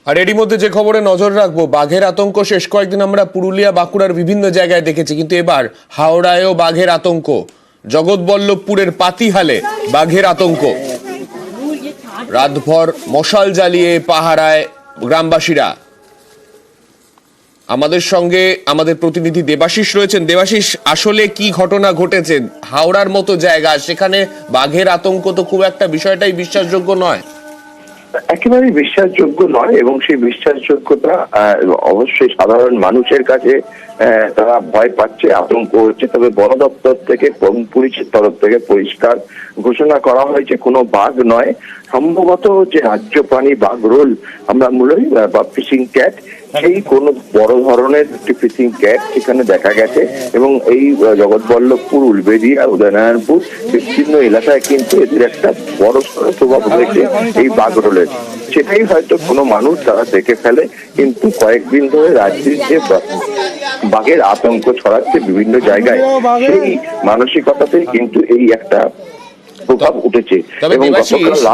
আর এরই মধ্যে যে খবরে নজর রাখবো, বাঘের আতঙ্ক শেষ কয়েকদিন আমরা পুরুলিয়া বাঁকুড়ার বিভিন্ন জায়গায় দেখেছি, কিন্তু এবার হাওড়ায়ও বাঘের আতঙ্ক। জগৎবল্লভপুরের পাতিহালে বাঘের আতঙ্ক। রাতভর মশাল জ্বালিয়ে পাহারায় গ্রামবাসীরা। আমাদের সঙ্গে আমাদের প্রতিনিধি দেবাশিস রয়েছেন। দেবাশিস, আসলে কি ঘটনা ঘটেছে? হাওড়ার মতো জায়গা, সেখানে বাঘের আতঙ্ক তো খুব একটা বিষয়টাই বিশ্বাসযোগ্য নয়। একেবারেই বিশ্বাসযোগ্য নয়, এবং সেই বিশ্বাসযোগ্যতা অবশ্যই সাধারণ মানুষের কাছে তারা ভয় পাচ্ছে, আতঙ্ক হচ্ছে। তবে বন দপ্তর থেকে, পুলিশের তরফ থেকে পরিষ্কার ঘোষণা করা হয়েছে কোনো বাঘ নয়, সম্ভবত যে রাজ্য প্রাণী বাঘরোল আমরা মূলই বা ফিশিং ক্যাট, সেই কোন বড় ধরনের একটি ফিশিং ক্যাট সেখানে দেখা গেছে। এবং এই জগৎবল্লভপুর, উলবেড়িয়া, উদয়নারায়ণপুর বিস্তীর্ণ এলাকায় কিন্তু এদের একটা বড় প্রভাব রয়েছে এই বাঘরোলের। সেটাই হয়তো কোনো মানুষ তারা দেখে ফেলে, কিন্তু কয়েকদিন ধরে রাজ্যের যে বাঘের আতঙ্ক ছড়াচ্ছে বিভিন্ন জায়গায়, সেই মানসিকতাতেই কিন্তু এই একটা প্রভাব উঠেছে। তবে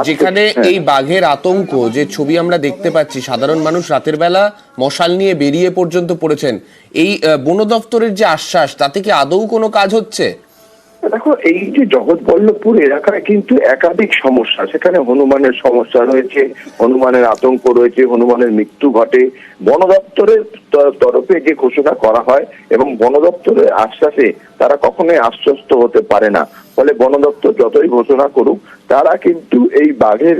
যেখানে এই বাঘের আতঙ্ক, যে ছবি আমরা দেখতে পাচ্ছি, সাধারণ মানুষ রাতের বেলা মশাল নিয়ে বেরিয়ে পর্যন্ত পড়েছেন, এই বন দপ্তরের যে আশ্বাস, তাতে কি আদৌ কোনো কাজ হচ্ছে? দেখো, এই যে জগৎবল্লভপুর এলাকায় কিন্তু একাধিক সমস্যা, সেখানে হনুমানের সমস্যা রয়েছে, হনুমানের আতঙ্ক রয়েছে, হনুমানের মৃত্যু ঘটে। বন দপ্তরের তরফে যে ঘোষণা করা হয় এবং বন দপ্তরের আশ্বাসে তারা কখনোই আশ্বস্ত হতে পারে না। ফলে বন দপ্তর যতই ঘোষণা করুক, তারা কিন্তু এই বাঘের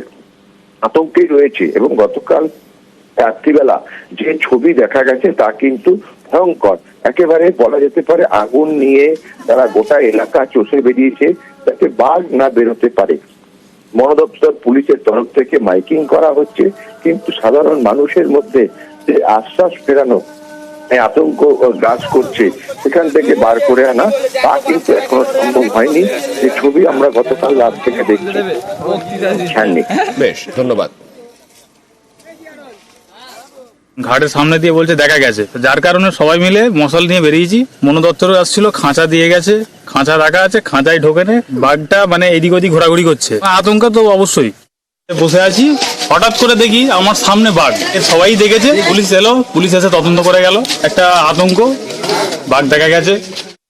আতঙ্কেই রয়েছে। এবং গতকাল রাত্রিবেলা যে ছবি দেখা গেছে তা কিন্তু ভয়ঙ্কর, একেবারে বলা যেতে পারে আগুন নিয়ে তারা গোটা এলাকা চষে বেরিয়েছে যাতে বাঘ না বেরোতে পারে। বন দপ্তর, পুলিশের তরফ থেকে মাইকিং করা হচ্ছে, কিন্তু সাধারণ মানুষের মধ্যে যে আশ্বাস ফেরানো, আতঙ্ক গ্রাস করছে, সেখান থেকে বার করে আনা, তা কিন্তু এখনো সম্ভব হয়নি। যে ছবি আমরা গতকাল রাত থেকে দেখছি। বেশ, ধন্যবাদ। ঘাটের সামনে দিয়ে বলছে দেখা গেছে, যার কারণে সবাই মিলে মশাল নিয়ে বেরিয়েছি। বন দপ্তর আসছিল, খাঁচা দিয়ে গেছে, খাঁচা রাখা আছে, খাঁচায় ঢোকে নে বাঘটা মানে এদিক ওদিক ঘোরাঘুরি করছে। আতঙ্ক তো অবশ্যই। বসে আছি, হঠাৎ করে দেখি আমার সামনে বাঘ। সবাই দেখেছে, পুলিশ এলো, পুলিশ এসে তদন্ত করে গেল। একটা আতঙ্ক, বাঘ দেখা গেছে।